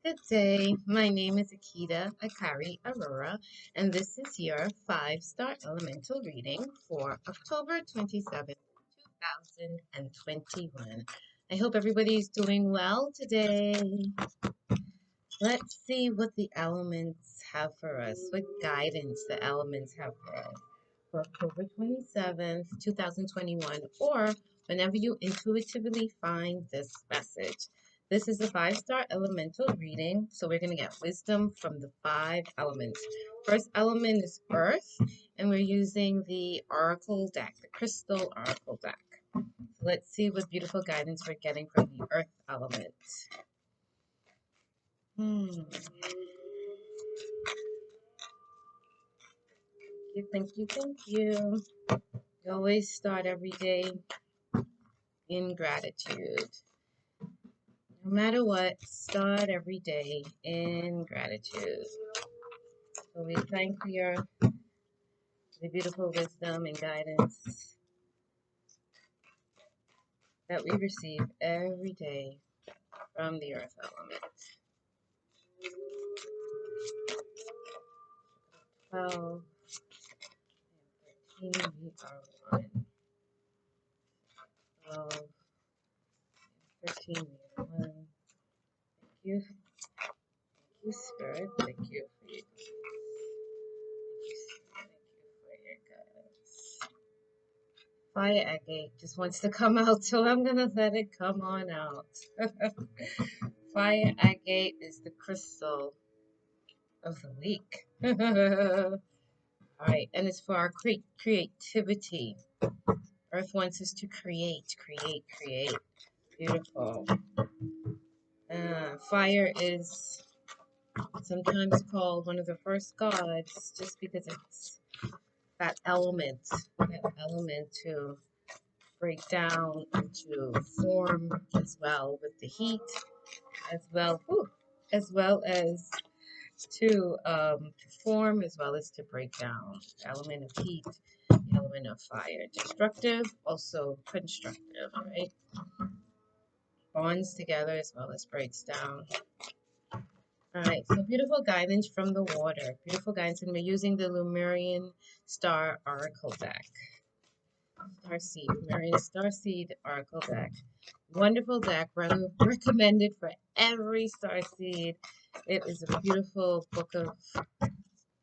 Good day. My name is Akita Akari Aurora, and this is your 5-star elemental reading for October 27th, 2021. I hope everybody's doing well today. Let's see what the elements have for us, what guidance the elements have for October 27th, 2021, or whenever you intuitively find this message. This is a 5-star elemental reading, so we're going to get wisdom from the 5 elements. First element is earth, and we're using the oracle deck, the crystal oracle deck. So let's see what beautiful guidance we're getting from the earth element. Thank you, thank you. You always start every day in gratitude. No matter what, start every day in gratitude. So we thank for the beautiful wisdom and guidance that we receive every day from the earth element. 12, 13, we are 1. 12, 13, we are 1. Thank you. Thank you, Spirit. Thank you for your guidance. Fire agate just wants to come out, so I'm going to let it come on out. Fire agate is the crystal of the week. All right, and it's for our creativity. Earth wants us to create. Beautiful. Fire is sometimes called one of the first gods just because it's that element to break down and to form as well with the heat, as well as to form as well as to break down. The element of heat, the element of fire. Destructive, also constructive, right? Bonds together as well as breaks down. All right, so beautiful guidance from the water. Beautiful guidance, and we're using the Lemurian Star Oracle deck. Lemurian Starseed Oracle deck. Wonderful deck, recommended for every starseed. It is a beautiful book of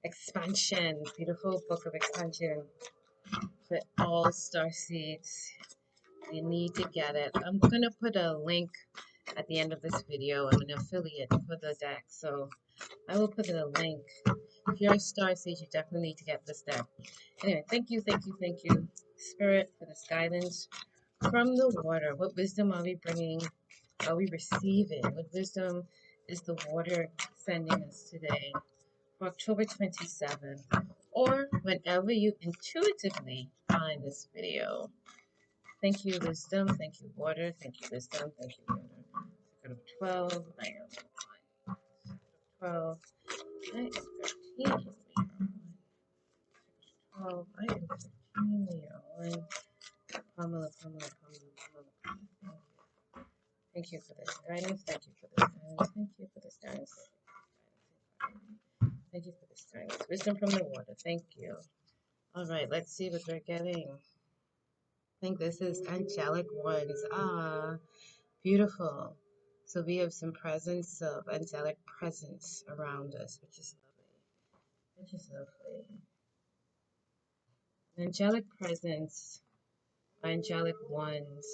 expansion, for all starseeds. You need to get it. I'm going to put a link at the end of this video. I'm an affiliate for the deck, so I will put a link. If you're a starseed, you definitely need to get this deck. Anyway, thank you, Spirit, for this guidance from the water. What wisdom are we bringing? Are we receiving? What wisdom is the water sending us today for October 27th? Or whenever you intuitively find this video. Thank you, wisdom. Thank you, water. Thank you, wisdom. Thank you, water. Secret of 12. I am 12. I am 13. 12. I am 13. We are 1. Pamela. Thank you for this guidance. Thank you for this guidance. Thank you for this guidance. Thank you for this guidance. Wisdom from the water. Thank you. All right, let's see what we're getting. I think this is angelic ones. Beautiful. So we have some presence of angelic presence around us, which is lovely. Angelic presence, angelic ones,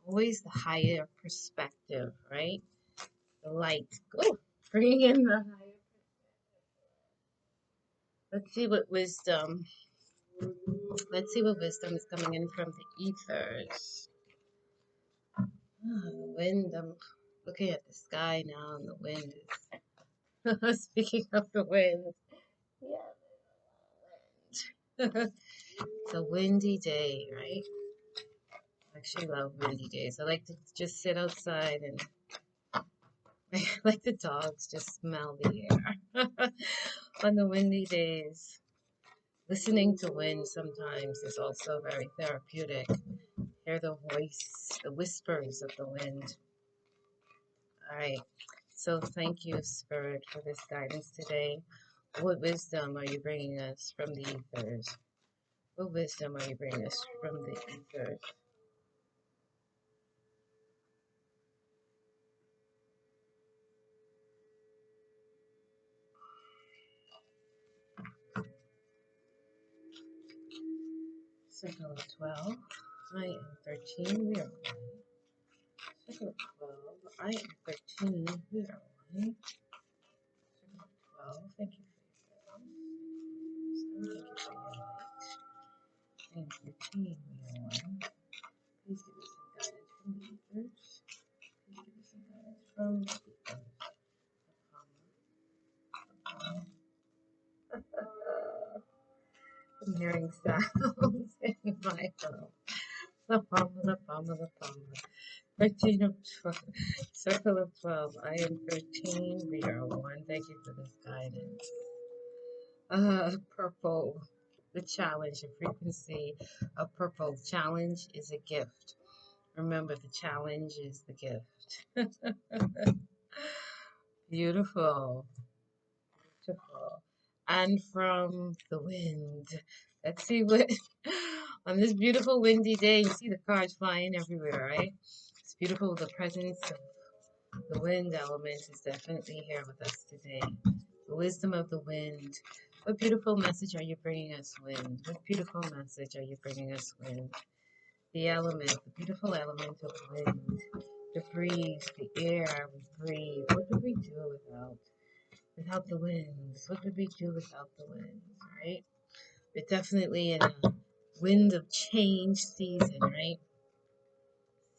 always the higher perspective, right? The light. Oh, bringing in the higher. Let's see what wisdom. Let's see what wisdom is coming in from the ethers. The wind. I'm looking at the sky now, and the wind is. Speaking of the wind, yeah, it's a windy day, right? I actually love windy days. I like to just sit outside and like the dogs just smell the air on the windy days. Listening to wind sometimes is also very therapeutic. Hear the voice, the whispers of the wind. All right. So thank you, Spirit, for this guidance today. What wisdom are you bringing us from the ethers? What wisdom are you bringing us from the ethers? Circle of 12. I am 13. We are one. Circle of 12. I am 13. We are one. Circle of 12. Thank you for your wisdom. Thank you for your light. I am 13. We are one. Please give us some guidance from the ethers. Please give us some guidance from the ethers. I'm hearing sounds in my phone. The palm. 13 of 12. Circle of 12. I am 13. We are one. Thank you for this guidance. Purple. The challenge, the frequency of purple. Challenge is a gift. Remember, the challenge is the gift. Beautiful. Beautiful. And from the wind. Let's see what, on this beautiful windy day, you see the cards flying everywhere, right? It's beautiful. The presence of the wind element is definitely here with us today. The wisdom of the wind. What beautiful message are you bringing us, wind? What beautiful message are you bringing us, wind? The element, the beautiful element of wind. The breeze, the air we breathe. What would we do without the winds? What would we do without the winds, right? We're definitely in a wind of change season, right?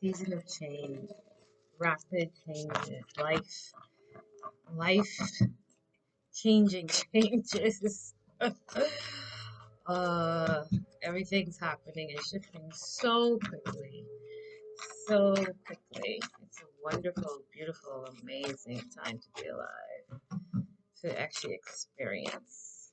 Season of change. Rapid changes. Life changing changes. uh, Everything's happening and shifting so quickly. So quickly. It's a wonderful, beautiful, amazing time to be alive. To actually experience.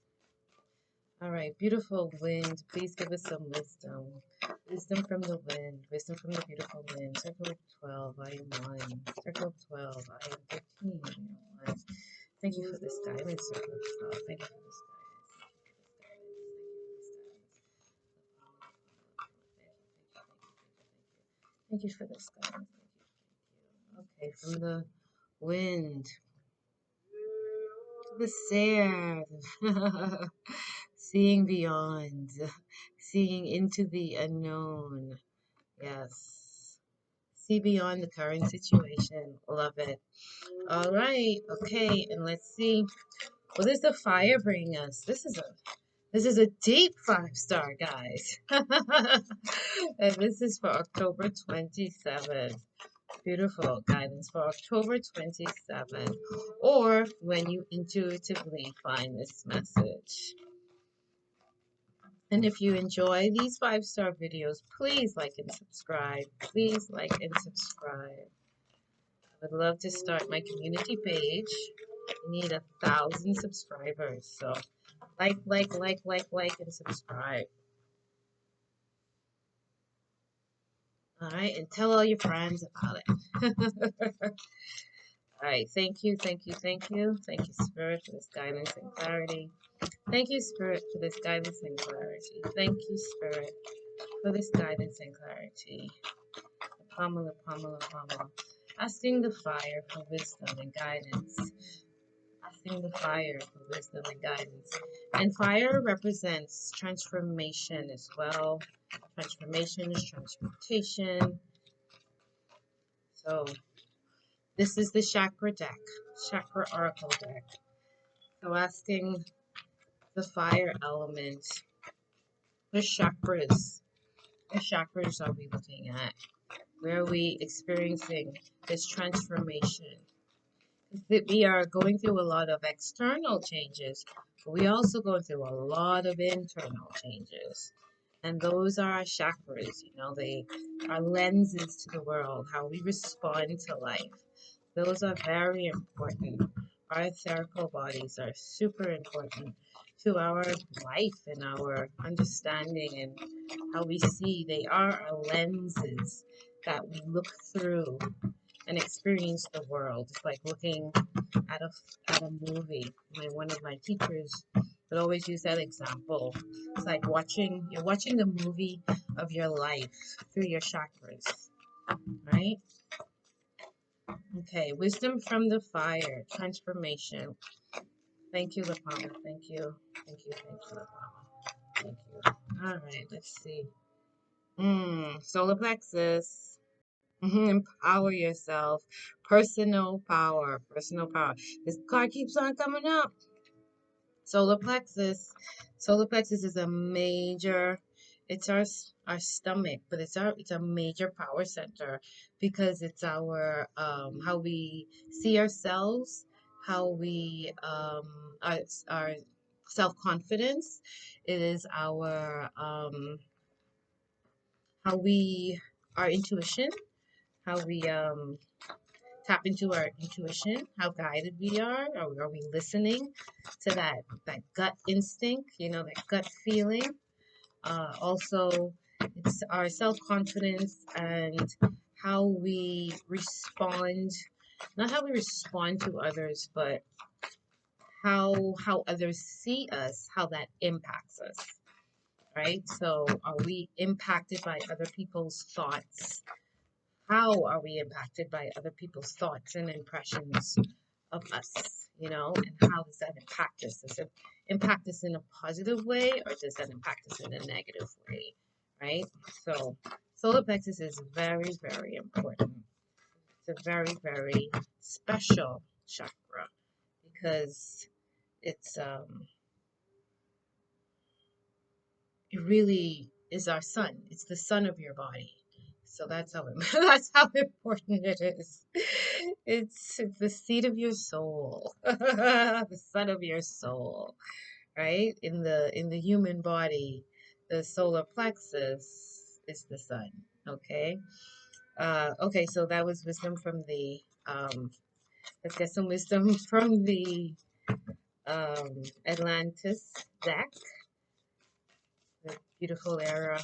All right, beautiful wind. Please give us some wisdom. Wisdom from the wind. Wisdom from the beautiful wind. Circle of 12, I am 1. Circle of 12, I am 15, I am 1. Thank you for this guidance, Circle of 12. Thank you for this guidance. Thank you for this guidance. Okay, from the wind. The sand. Seeing beyond. Seeing into the unknown. Yes. See beyond the current situation. Love it. All right. Okay. And let's see. What does the fire bring us? This is a deep 5-star, guys. And this is for October 27th. Beautiful guidance for October 27th. Or when you intuitively find this message. And if you enjoy these 5-star videos, please like and subscribe. Please like and subscribe. I would love to start my community page. I need 1,000 subscribers. So like, and subscribe. All right, and tell all your friends about it. All right, thank you. Thank you, Spirit, for this guidance and clarity. Thank you, Spirit, for this guidance and clarity. Thank you, Spirit, for this guidance and clarity. Pamela. Asking the fire for wisdom and guidance. Asking the fire for wisdom and guidance. And fire represents transformation as well. Transformation is transmutation. So this is the chakra deck, chakra oracle deck. So asking the fire element, what chakras are we looking at? Where are we experiencing this transformation? We are going through a lot of external changes, but we also go through a lot of internal changes. And those are our chakras, they are lenses to the world, how we respond to life. Those are very important. Our etherical bodies are super important to our life and our understanding and how we see. They are our lenses that we look through and experience the world. It's like looking at a movie. One of my teachers would always use that example. It's like you're watching the movie of your life through your chakras, right? Okay, wisdom from the fire, transformation. Thank you, La Palma. Thank you. Thank you, La Palma. Thank you. All right, let's see. Solar plexus. Empower yourself. Personal power. Personal power. This card keeps on coming up. Solar plexus. Solar plexus is a major, it's our stomach, but it's a major power center because it's our how we see ourselves, how we our self-confidence. It is how we our intuition, how we tap into our intuition, how guided we are. Are we listening to that gut instinct, that gut feeling? Also, it's our self-confidence and how we respond, not how we respond to others, but how others see us, how that impacts us, right? So are we impacted by other people's thoughts? How are we impacted by other people's thoughts and impressions of us, and how does that impact us? Does it impact us in a positive way or does that impact us in a negative way, right? So solar plexus is very, very important. It's a very, very special chakra because it's it really is our sun. It's the sun of your body. So that's how that's how important it is. It's the seed of your soul, the sun of your soul, right? In the human body, the solar plexus is the sun. Okay. Okay. So that was wisdom from the. Let's get some wisdom from the Atlantis deck, the beautiful era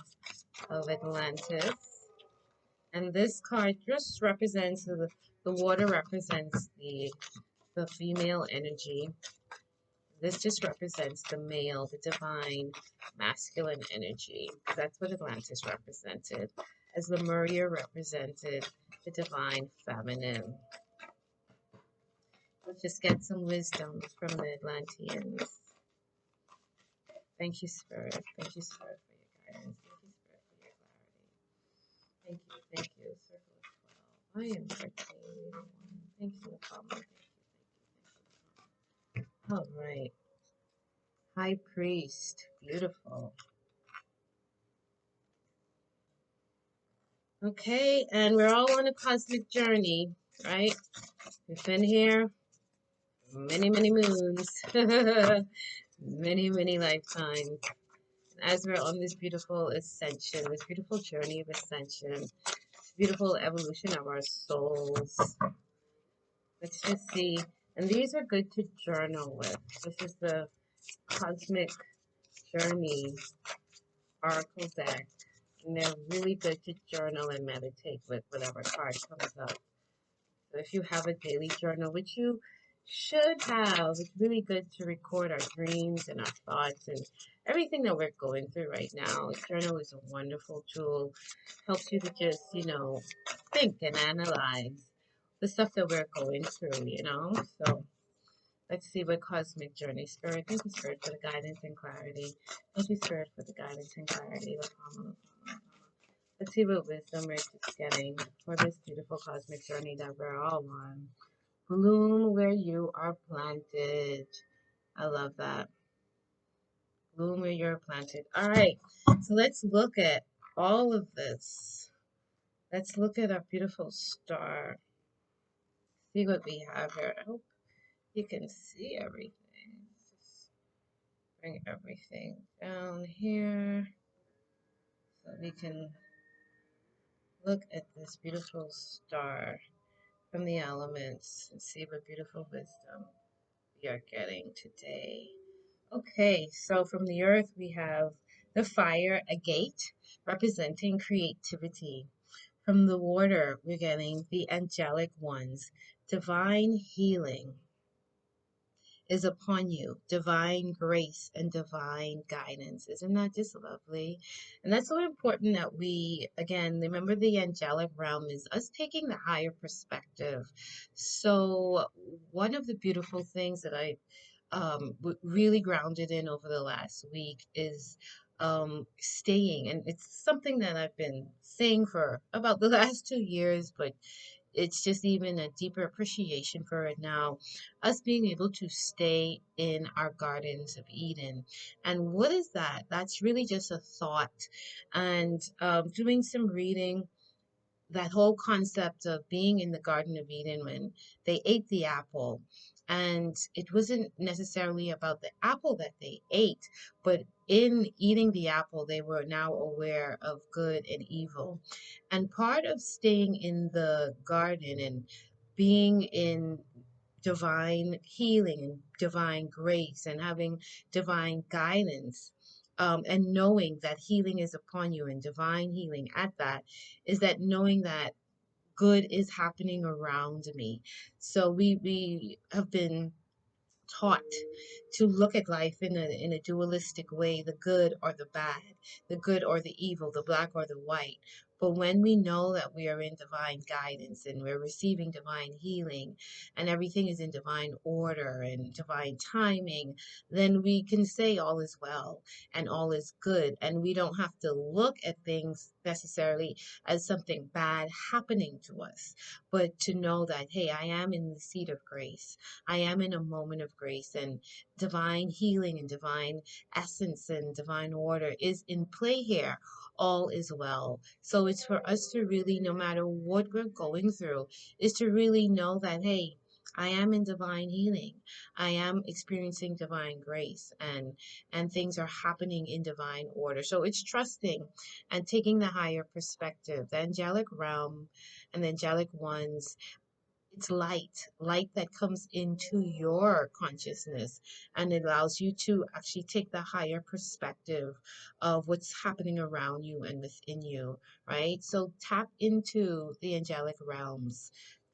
of Atlantis. And this card just represents the water represents the female energy. This just represents the male, the divine, masculine energy. That's what Atlantis represented, as Lemuria represented the divine feminine. Let's just get some wisdom from the Atlanteans. Thank you, Spirit. Thank you, Spirit, for your guidance. Thank you, Spirit, for your clarity. Thank you. Circle of 12. I am 13. Thank you, Apollo. Thank you. All right. High Priest. Beautiful. Okay, and we're all on a cosmic journey, right? We've been here many, many moons, many, many lifetimes. As we're on this beautiful ascension, this beautiful journey of ascension, this beautiful evolution of our souls. Let's just see. And these are good to journal with. This is the Cosmic Journey Oracle deck. And they're really good to journal and meditate with whatever card comes up. So if you have a daily journal, which you should have, it's really good to record our dreams and our thoughts and everything that we're going through right now. A journal is a wonderful tool. Helps you to just, think and analyze the stuff that we're going through. So let's see what Cosmic Journey Spirit. Thank you, Spirit, for the guidance and clarity. Thank you, Spirit, for the guidance and clarity. Let's see what wisdom we're just getting for this beautiful cosmic journey that we're all on. Bloom where you are planted. I love that. Bloom where you're planted. All right. So let's look at all of this. Let's look at our beautiful star. See what we have here. I hope you can see everything. Just bring everything down here so we can look at this beautiful star from the elements and see what beautiful wisdom we are getting today. Okay, so from the earth we have the fire, a gate representing creativity. From the water, we're getting the angelic ones. Divine healing is upon you, divine grace and divine guidance. Isn't that just lovely? And that's so important that we, again, remember the angelic realm is us taking the higher perspective. So, one of the beautiful things that I really grounded in over the last week is staying. And it's something that I've been saying for about the last 2 years, but it's just even a deeper appreciation for it now. Us being able to stay in our gardens of Eden. And what is that? That's really just a thought. And doing some reading, that whole concept of being in the Garden of Eden when they ate the apple. And it wasn't necessarily about the apple that they ate, but in eating the apple, they were now aware of good and evil. And part of staying in the garden and being in divine healing and divine grace and having divine guidance, and knowing that healing is upon you and divine healing at that, is that knowing that good is happening around me. So we have been taught to look at life in a dualistic way, the good or the bad, the good or the evil, the black or the white. But when we know that we are in divine guidance and we're receiving divine healing and everything is in divine order and divine timing, then we can say all is well and all is good. And we don't have to look at things necessarily as something bad happening to us, but to know that, hey, I am in the seat of grace. I am in a moment of grace, and divine healing and divine essence and divine order is in play here. All is well. So it's for us to really, no matter what we're going through, is to really know that, hey, I am in divine healing. I am experiencing divine grace, and things are happening in divine order. So it's trusting and taking the higher perspective, the angelic realm and the angelic ones. It's light that comes into your consciousness, and it allows you to actually take the higher perspective of what's happening around you and within you, right? So tap into the angelic realms,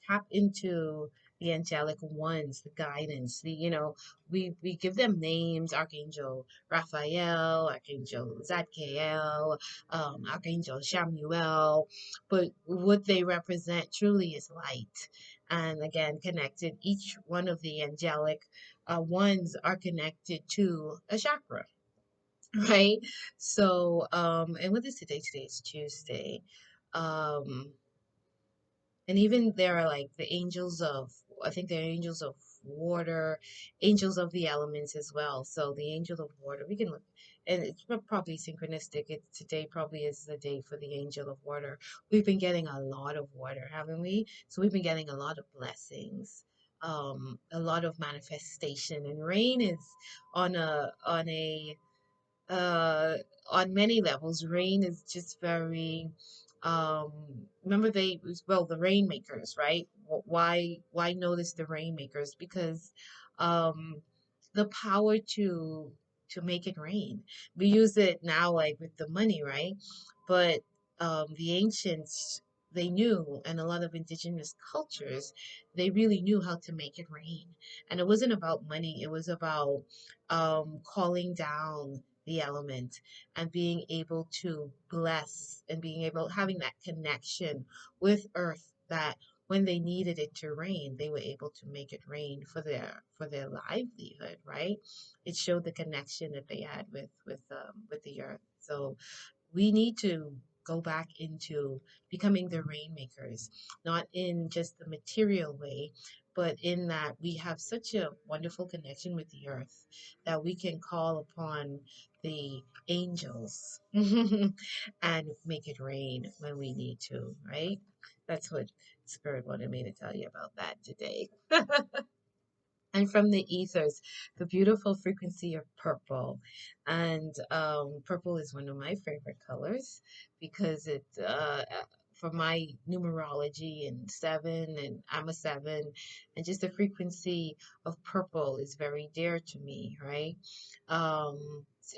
tap into the angelic ones, the guidance, we give them names: Archangel Raphael, Archangel Zadkiel, Archangel Shamuel, but what they represent truly is light. And again, connected, each one of the angelic ones are connected to a chakra, right? So and what is today? Today is Tuesday. um and even there are like the angels of, I think they're angels of water, angels of the elements as well. So the angel of water, we can look, and it's probably synchronistic. It's today probably is the day for the angel of water. We've been getting a lot of water, haven't we? So we've been getting a lot of blessings, a lot of manifestation, and rain is on a uh, on many levels. Rain is just very, um, remember well, the rainmakers, right? Why notice the rainmakers? Because um, the power to make it rain. We use it now like with the money, right? But the ancients, they knew, and a lot of indigenous cultures, they really knew how to make it rain. And it wasn't about money, it was about calling down the element and being able to bless and being able having that connection with earth, that when they needed it to rain, they were able to make it rain for their livelihood, right? It showed the connection that they had with the earth. So we need to go back into becoming the rainmakers, not in just the material way, but in that we have such a wonderful connection with the earth that we can call upon the angels and make it rain when we need to, right? That's what Spirit wanted me to tell you about that today. And from the ethers, the beautiful frequency of purple. And purple is one of my favorite colors because for my numerology and seven, and I'm a seven, and just the frequency of purple is very dear to me, right?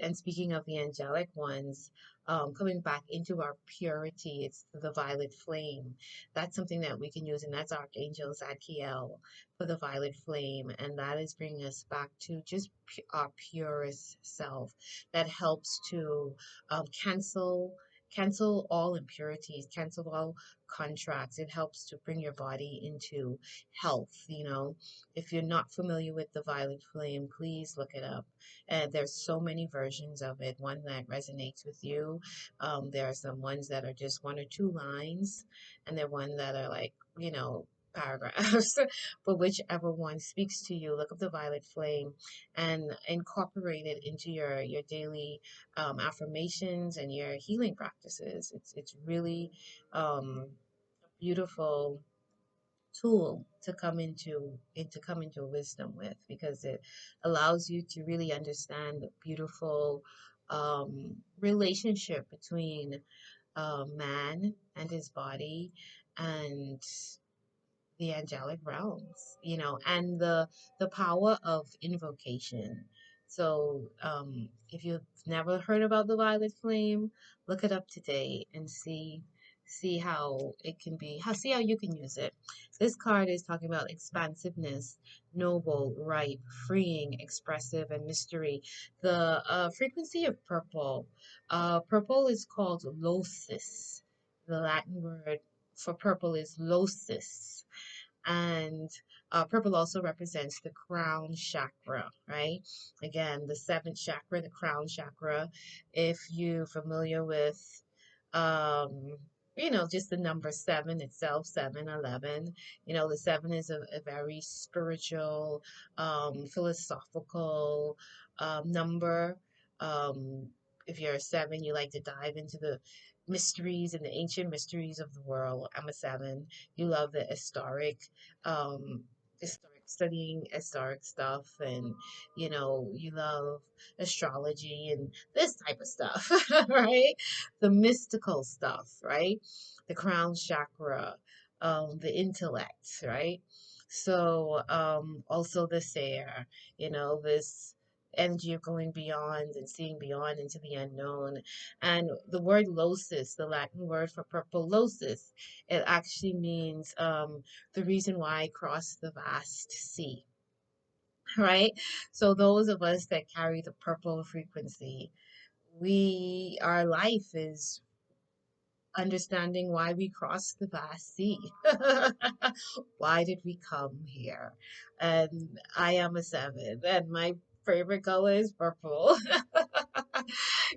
And speaking of the angelic ones, coming back into our purity, it's the violet flame. That's something that we can use, and that's Archangel Zadkiel for the violet flame. And that is bringing us back to just our purest self. That helps to cancel all impurities, cancel all contracts. It helps to bring your body into health. If you're not familiar with the violet flame, please look it up. And there's so many versions of it. One that resonates with you. There are some ones that are just one or two lines, and there are one that are like, paragraphs. But whichever one speaks to you, look up the violet flame and incorporate it into your daily affirmations and your healing practices. It's really beautiful tool to come into wisdom with, because it allows you to really understand the beautiful relationship between man and his body, and the angelic realms, and the power of invocation. So, if you've never heard about the violet flame, look it up today and see how it can be. See how you can use it. This card is talking about expansiveness, noble, ripe, freeing, expressive, and mystery. The frequency of purple. Purple is called losis. The Latin word for purple is losis, and purple also represents the crown chakra, right? Again, the seventh chakra, the crown chakra. If you're familiar with, um, just the number seven itself, 7, 11. The seven is a very spiritual, philosophical number. Um, if you're a seven, you like to dive into the mysteries and the ancient mysteries of the world. I'm a seven. You love the um, studying historic stuff, and you love astrology and this type of stuff, right? The mystical stuff, right? The crown chakra, the intellect, right? So, also this air, this energy of going beyond and seeing beyond into the unknown. And the word losis, the Latin word for purple, losis, it actually means the reason why I crossed the vast sea, right? So those of us that carry the purple frequency, our life is understanding why we crossed the vast sea. Why did we come here? And I am a seven, and my favorite color is purple.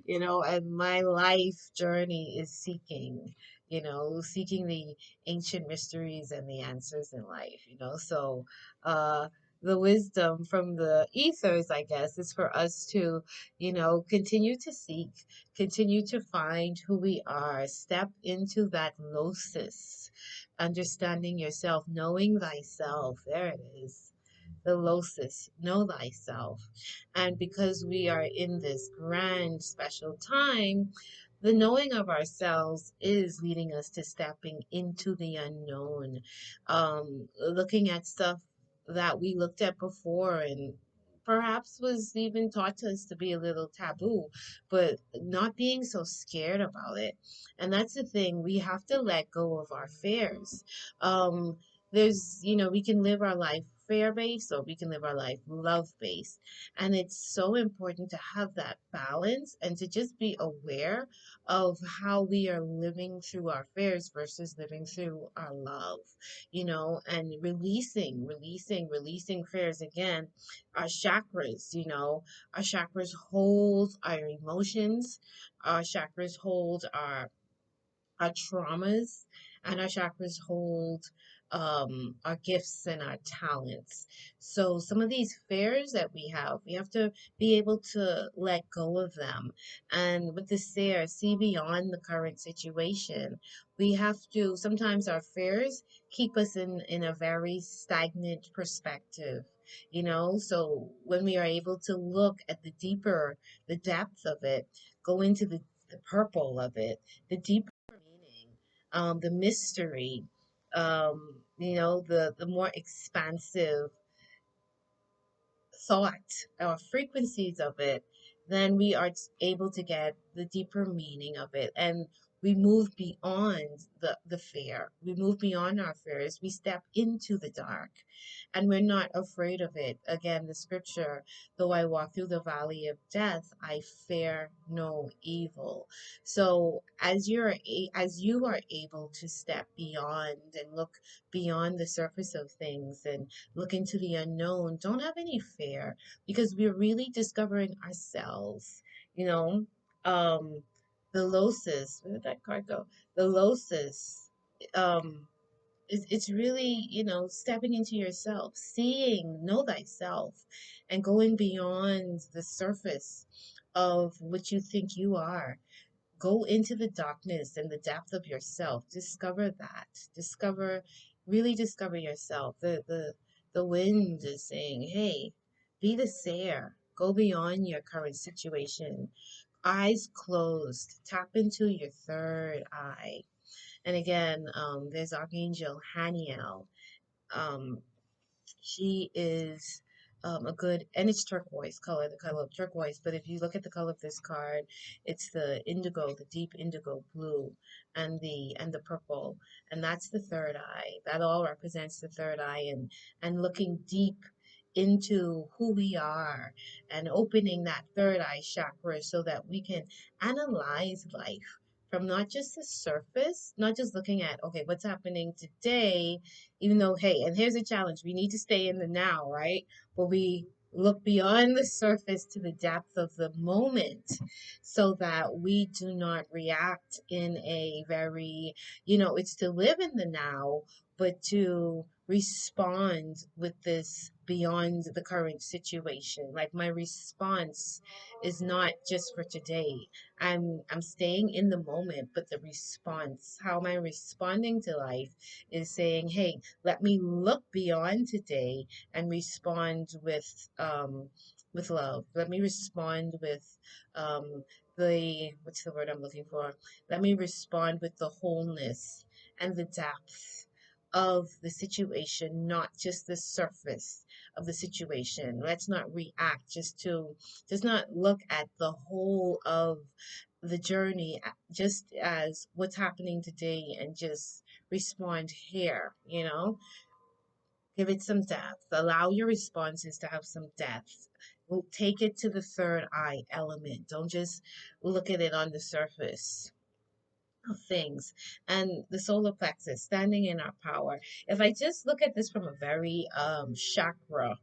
And my life journey is seeking the ancient mysteries and the answers in life. So, uh, the wisdom from the ethers, I guess, is for us to, continue to seek, continue to find who we are, step into that gnosis, understanding yourself, knowing thyself. There it is, the gnosis, know thyself. And because we are in this grand special time, the knowing of ourselves is leading us to stepping into the unknown, looking at stuff that we looked at before and perhaps was even taught to us to be a little taboo, but not being so scared about it. And that's the thing, we have to let go of our fears. Um, we can live our life fear based, or we can live our life love based. And it's so important to have that balance and to just be aware of how we are living through our fears versus living through our love, and releasing fears. Again, our chakras, our chakras hold our emotions, our chakras hold our traumas, and our chakras hold our gifts and our talents. So some of these fears that we have to be able to let go of them. And with the stare, see beyond the current situation. We have to, sometimes our fears keep us in a very stagnant perspective. So when we are able to look at the depth of it, go into the purple of it, the deeper meaning, the mystery, the more expansive thought or frequencies of it, then we are able to get the deeper meaning of it. And we move beyond the fear. We move beyond our fears. We step into the dark and we're not afraid of it. Again, the scripture, though I walk through the valley of death, I fear no evil. So as you are able to step beyond and look beyond the surface of things and look into the unknown, don't have any fear, because we're really discovering ourselves. You know, um, the Losis, where did that card go? The Losis, um, it's really, stepping into yourself, seeing, know thyself, and going beyond the surface of what you think you are. Go into the darkness and the depth of yourself. Discover that. Really discover yourself. The wind is saying, hey, be the seer. Go beyond your current situation. Eyes closed. Tap into your third eye. And again, there's Archangel Haniel. Um, she is a good, and it's turquoise color, the color of turquoise. But if you look at the color of this card, it's the indigo, the deep indigo blue, and the purple, and that's the third eye. That all represents the third eye, and looking deep into who we are and opening that third eye chakra so that we can analyze life from not just the surface, not just looking at, okay, what's happening today, even though, hey, and here's a challenge, we need to stay in the now, right? But we look beyond the surface to the depth of the moment so that we do not react in a very, it's to live in the now, but to respond with this beyond the current situation. Like my response is not just for today. I'm staying in the moment, but the response, how am I responding to life, is saying, hey, let me look beyond today and respond with love. Let me respond with what's the word I'm looking for? Let me respond with the wholeness and the depth of the situation, not just the surface of the situation. Let's not react just not look at the whole of the journey just as what's happening today and just respond here, give it some depth. Allow your responses to have some depth. We'll take it to the third eye element. Don't just look at it on the surface of things. And the solar plexus, standing in our power. If I just look at this from a very chakra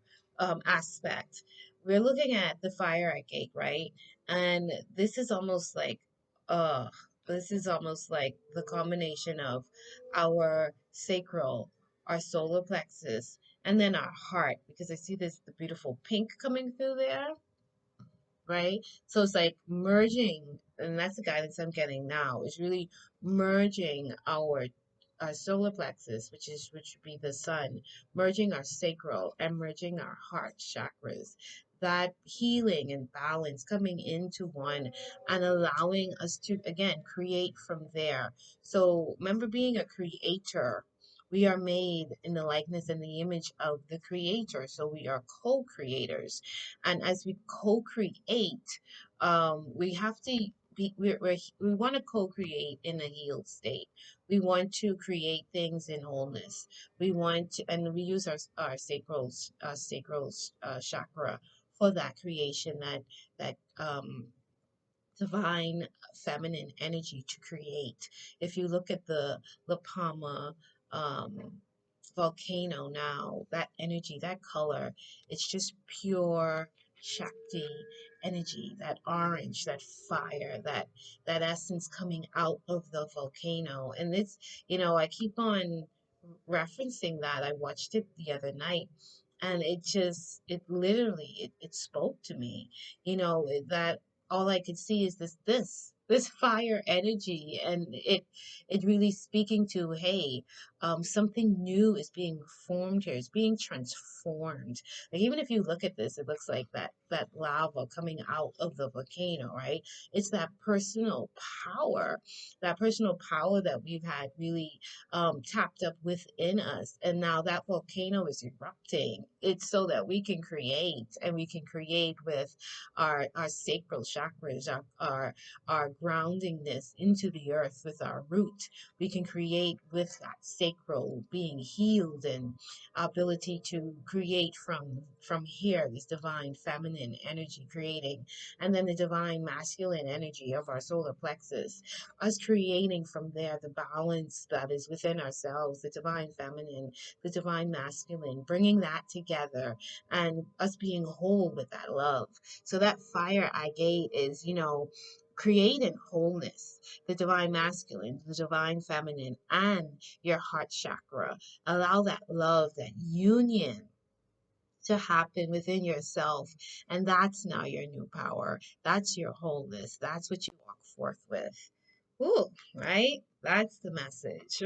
aspect, we're looking at the fire gate, right? And uh this is almost like the combination of our sacral, our solar plexus, and then our heart, because I see this the beautiful pink coming through there, right? So it's like merging, and that's the guidance I'm getting now, is really merging our solar plexus, which would be the sun, merging our sacral and merging our heart chakras. That healing and balance coming into one and allowing us to again create from there. So remember, being a creator, we are made in the likeness and the image of the creator. So we are co-creators, and as we co-create, we have to we want to co-create in a healed state. We want to create things in wholeness. We want to, and we use our sacral chakra for that creation, that divine feminine energy to create. If you look at the La Palma um, volcano now, that energy, that color, it's just pure Shakti energy, that orange, that fire, that essence coming out of the volcano. And it's, I keep on referencing that. I watched it the other night, and it literally, it spoke to me, that all I could see is this fire energy, and it really speaking to, hey, something new is being formed here. It's being transformed. Like even if you look at this, it looks like that lava coming out of the volcano, right? It's that personal power that we've had really tapped up within us, and now that volcano is erupting. It's so that we can create, and we can create with our sacral chakras, our groundingness into the earth with our root. We can create with that sacral being healed, and our ability to create from here, this divine feminine energy creating, and then the divine masculine energy of our solar plexus, us creating from there the balance that is within ourselves, the divine feminine, the divine masculine, bringing that together, and us being whole with that love. So that fire agate is, creating wholeness, the divine masculine, the divine feminine, and your heart chakra. Allow that love, that union to happen within yourself. And that's now your new power. That's your wholeness. That's what you walk forth with. Ooh, right? That's the message.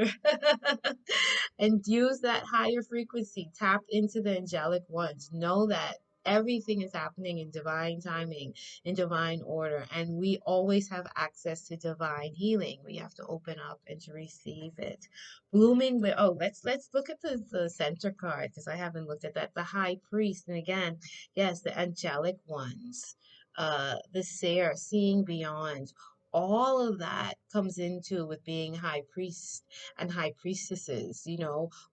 And use that higher frequency. Tap into the angelic ones. Know that everything is happening in divine timing, in divine order, and we always have access to divine healing. We have to open up and to receive it. Blooming with, oh, let's look at the center card, because I haven't looked at that. The high priest, and again, yes, the angelic ones, the seer, seeing beyond. All of that comes into with being high priest and high priestesses.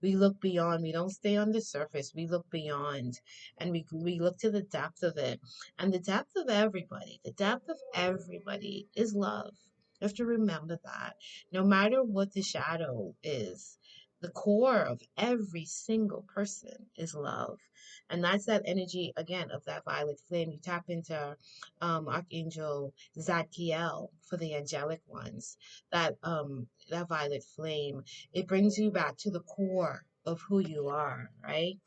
We look beyond. We don't stay on the surface. We look beyond, and we look to the depth of it. And the depth of everybody is love. You have to remember that. No matter what the shadow is, the core of every single person is love. And that's that energy, again, of that violet flame. You tap into Archangel Zadkiel for the angelic ones. That violet flame, it brings you back to the core of who you are, right?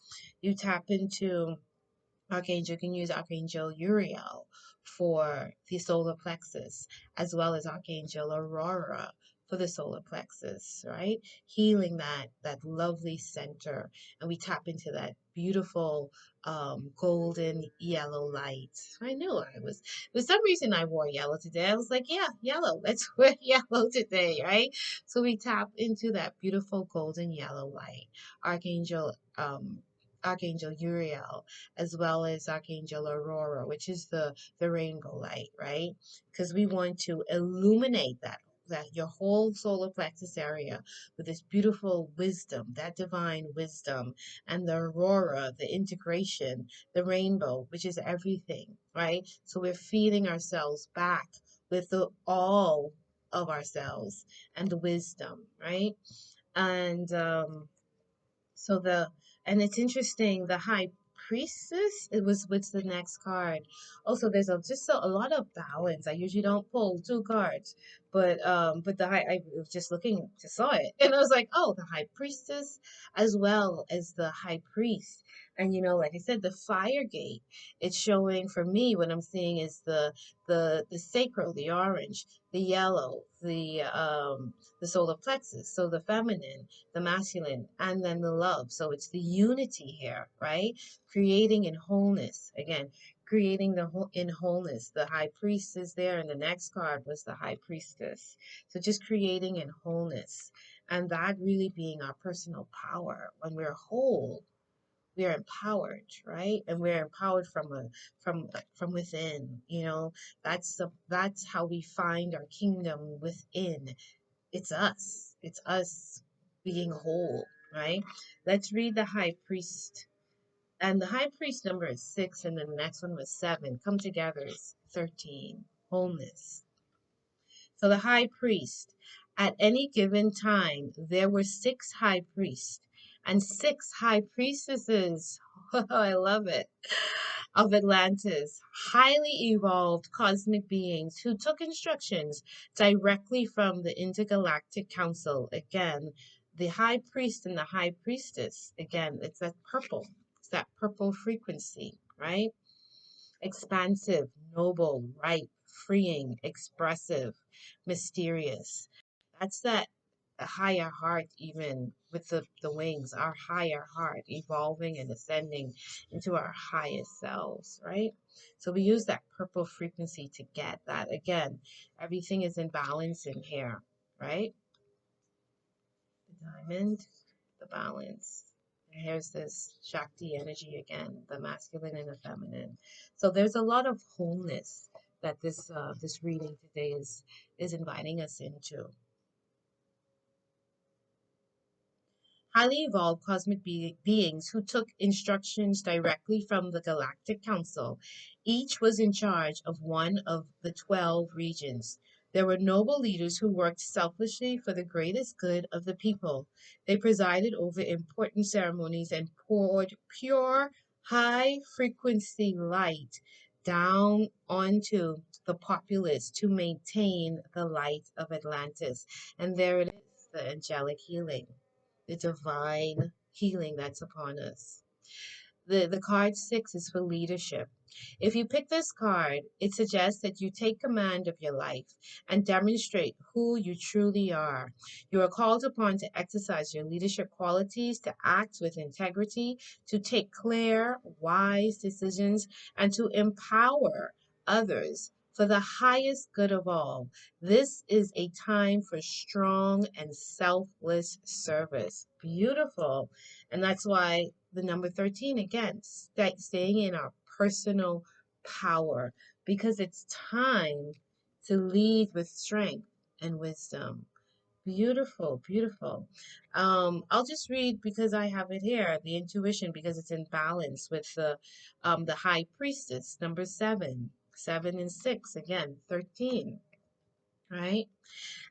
You tap into Archangel, you can use Archangel Uriel for the solar plexus, as well as Archangel Aurora for the solar plexus, right? Healing that lovely center, and we tap into that beautiful golden yellow light. I knew I was. For some reason, I wore yellow today. I was like, yeah, yellow. Let's wear yellow today, right? So we tap into that beautiful golden yellow light. Archangel Archangel Uriel, as well as Archangel Aurora, which is the rainbow light, right? Because we want to illuminate that your whole solar plexus area with this beautiful wisdom, that divine wisdom, and the aurora, the integration, the rainbow, which is everything, right? So we're feeding ourselves back with the all of ourselves and the wisdom, right? And so and it's interesting, the high priestess, it was what's the next card. Also, there's a lot of balance. I usually don't pull two cards, but the high, I was just looking, just saw it, and I was like, oh, the high priestess as well as the high priest. And like I said, the fire gate, it's showing for me, what I'm seeing is the sacral, the orange, the yellow, the solar plexus, so the feminine, the masculine, and then the love. So it's the unity here, right? Creating in wholeness. Again, creating in wholeness. The high priest is there, and the next card was the high priestess. So just creating in wholeness. And that really being our personal power. When we're whole, we are empowered, right? And we're empowered from within. That's how we find our kingdom within. It's us being whole, right? Let's read the high priest. And the high priest number is 6, and then the next one was 7. Come together is 13. Wholeness. So the high priest, at any given time, there were 6 high priests and 6 high priestesses. Oh, I love it. Of Atlantis, highly evolved cosmic beings who took instructions directly from the Intergalactic Council. Again, the high priest and the high priestess. Again, it's that purple. It's that purple frequency, right? Expansive, noble, ripe, freeing, expressive, mysterious. That's that higher heart, even with the wings, our higher heart, evolving and ascending into our highest selves, right? So we use that purple frequency to get that. Again, everything is in balance in here, right? The diamond, the balance. And here's this Shakti energy again, the masculine and the feminine. So there's a lot of wholeness that this reading today is inviting us into. Highly evolved cosmic beings who took instructions directly from the Galactic Council. Each was in charge of one of the 12 regions. There were noble leaders who worked selflessly for the greatest good of the people. They presided over important ceremonies and poured pure, high frequency light down onto the populace to maintain the light of Atlantis. And there it is, the angelic healing, the divine healing that's upon us. The card 6 is for leadership. If you pick this card, it suggests that you take command of your life and demonstrate who you truly are. You are called upon to exercise your leadership qualities, to act with integrity, to take clear, wise decisions, and to empower others for the highest good of all. This is a time for strong and selfless service. Beautiful. And that's why the number 13 again, staying in our personal power, because it's time to lead with strength and wisdom. Beautiful, beautiful. I'll just read because I have it here, the intuition, because it's in balance with the high priestess, number 7, 7 and 6, again, 13, right?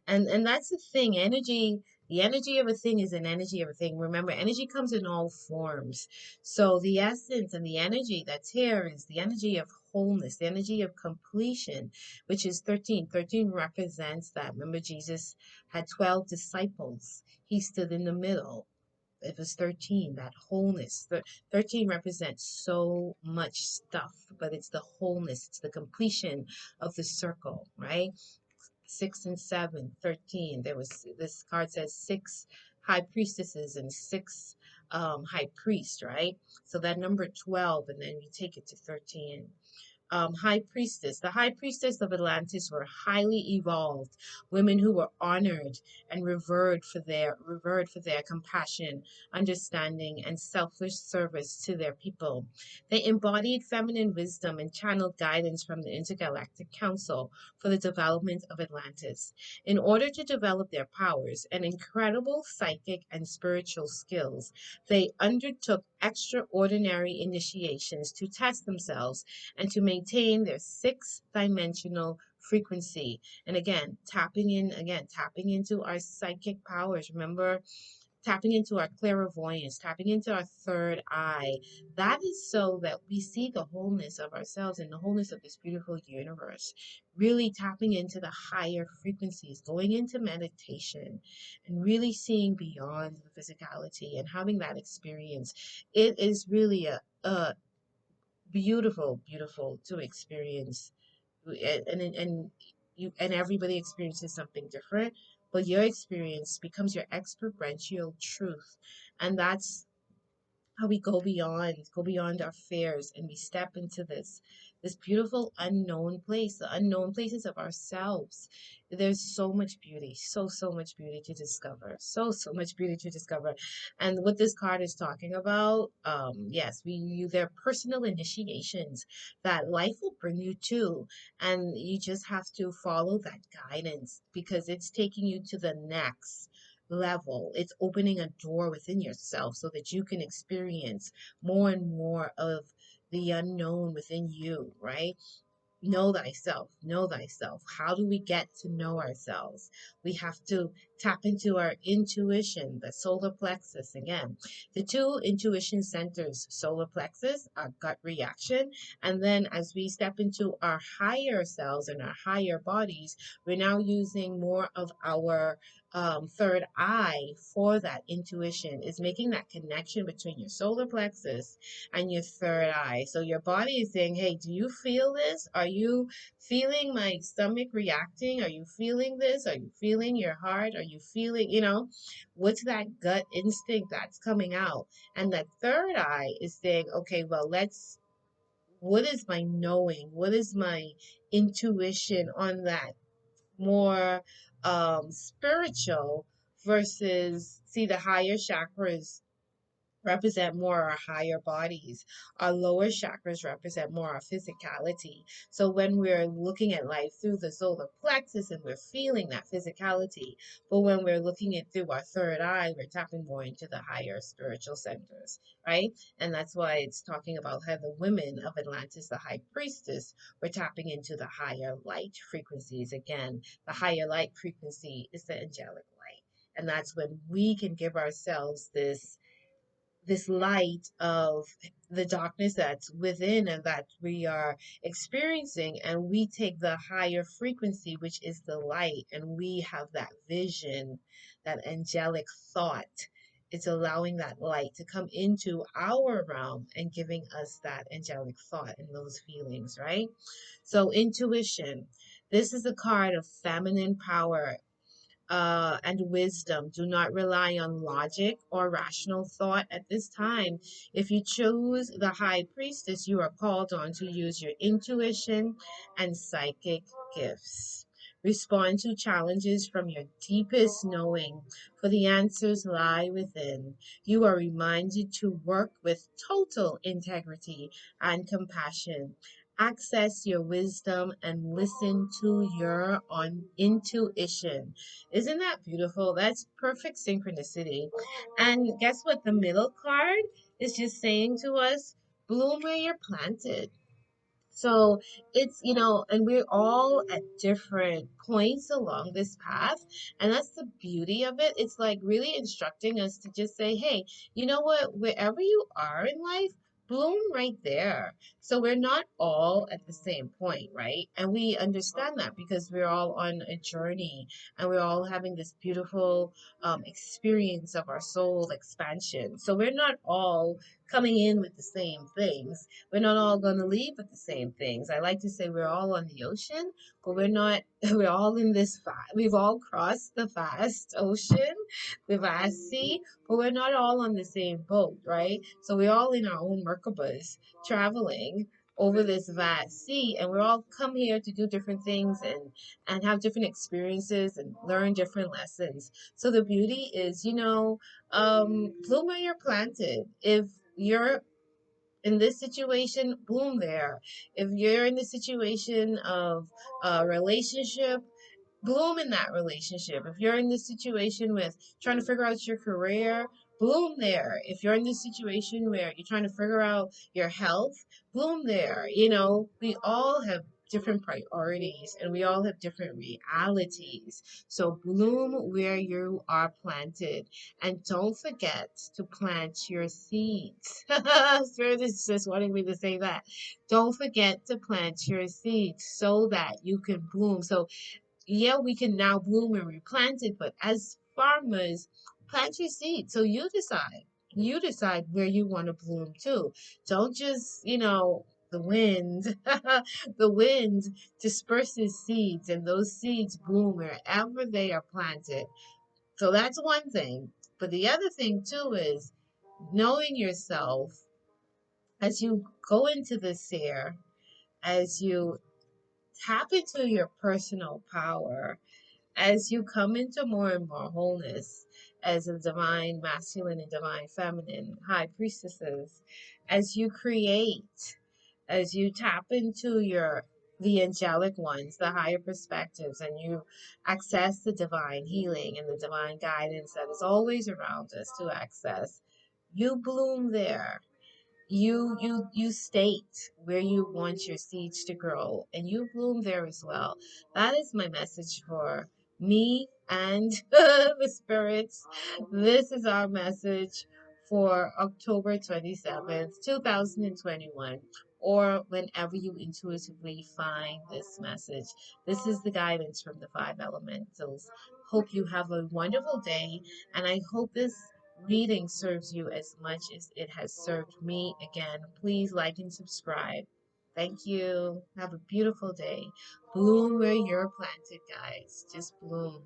And that's the thing. Energy, the energy of a thing is an energy of a thing. Remember, energy comes in all forms. So the essence and the energy that's here is the energy of wholeness, the energy of completion, which is 13. 13 represents that. Remember, Jesus had 12 disciples. He stood in the middle. It was 13, that wholeness. 13 represents so much stuff, but it's the wholeness, it's the completion of the circle, right? 6 and 7, 13. There was, this card says 6 high priestesses and 6 high priests, right? So that number 12, and then you take it to 13. High priestess. The high priestess of Atlantis were highly evolved women who were honored and revered for their compassion, understanding, and selfless service to their people. They embodied feminine wisdom and channeled guidance from the Intergalactic Council for the development of Atlantis. In order to develop their powers and incredible psychic and spiritual skills, they undertook extraordinary initiations to test themselves and to maintain their 6 dimensional frequency. And tapping into our psychic powers. Remember, tapping into our clairvoyance, tapping into our third eye. That is so that we see the wholeness of ourselves and the wholeness of this beautiful universe. Really tapping into the higher frequencies, going into meditation, and really seeing beyond the physicality and having that experience. It is really a beautiful, beautiful to experience, and you and everybody experiences something different, but your experience becomes your experiential truth, and that's how we go beyond our fears, and we step into this beautiful unknown place, the unknown places of ourselves. There's so much beauty, so much beauty to discover, so much beauty to discover. And what this card is talking about, yes, they're personal initiations that life will bring you to, and you just have to follow that guidance because it's taking you to the next level. It's opening a door within yourself so that you can experience more and more of the unknown within you, right? Know thyself, know thyself. How do we get to know ourselves? We have to tap into our intuition, the solar plexus again. The two intuition centers, solar plexus, our gut reaction, and then as we step into our higher selves and our higher bodies, we're now using more of our third eye for that intuition, is making that connection between your solar plexus and your third eye. So your body is saying, hey, do you feel this? Are you feeling my stomach reacting? Are you feeling this? Are you feeling your heart? Are you feeling, what's that gut instinct that's coming out? And that third eye is saying, okay, well, what is my knowing? What is my intuition on that more spiritual versus, see, the higher chakras represent more our higher bodies. Our lower chakras represent more our physicality. So when we're looking at life through the solar plexus and we're feeling that physicality, but when we're looking at through our third eye, we're tapping more into the higher spiritual centers, right? And that's why it's talking about how the women of Atlantis, the high priestess, were tapping into the higher light frequencies. Again, the higher light frequency is the angelic light. And that's when we can give ourselves this light of the darkness that's within and that we are experiencing, and we take the higher frequency, which is the light, and we have that vision, that angelic thought. It's allowing that light to come into our realm and giving us that angelic thought and those feelings, right? So intuition, this is a card of feminine power and wisdom. Do not rely on logic or rational thought at this time. If you choose the high priestess, you are called on to use your intuition and psychic gifts. Respond to challenges from your deepest knowing, for the answers lie within. You are reminded to work with total integrity and compassion. Access your wisdom and listen to your intuition. Isn't that beautiful? That's perfect synchronicity. And guess what? The middle card is just saying to us, bloom where you're planted. So it's, and we're all at different points along this path. And that's the beauty of it. It's like really instructing us to just say, hey, you know what? Wherever you are in life, bloom right there. So we're not all at the same point, right? And we understand that because we're all on a journey and we're all having this beautiful experience of our soul expansion. So we're not all coming in with the same things. We're not all going to leave with the same things. I like to say we're all on the ocean, but we're not, we're all in this, we've all crossed the vast ocean, the vast sea, but we're not all on the same boat, right? So we're all in our own Merkabas traveling over this vast sea, and we're all come here to do different things and have different experiences and learn different lessons. So the beauty is, bloom where you're planted. If you're in this situation, bloom there. If you're in the situation of a relationship, bloom in that relationship. If you're in this situation with trying to figure out your career, bloom there. If you're in this situation where you're trying to figure out your health, bloom there. We all have different priorities and we all have different realities. So bloom where you are planted, and don't forget to plant your seeds. Spirit is just wanting me to say that. Don't forget to plant your seeds so that you can bloom. So yeah, we can now bloom and replant it, but as farmers, plant your seed. So you decide. You decide where you want to bloom too. Don't just, the wind, the wind disperses seeds, and those seeds bloom wherever they are planted. So that's one thing. But the other thing too is knowing yourself as you go into this year, as you tap into your personal power, as you come into more and more wholeness as a divine masculine and divine feminine high priestesses, as you create, as you tap into the angelic ones, the higher perspectives, and you access the divine healing and the divine guidance that is always around us to access, you bloom there. You state where you want your seeds to grow, and you bloom there as well. That is my message for me and the spirits. This is our message for October 27th, 2021. or whenever you intuitively find this message. This is the guidance from the five elementals. Hope you have a wonderful day, and I hope this reading serves you as much as it has served me. Again, please like and subscribe. Thank you. Have a beautiful day. Bloom where you're planted, guys. Just bloom.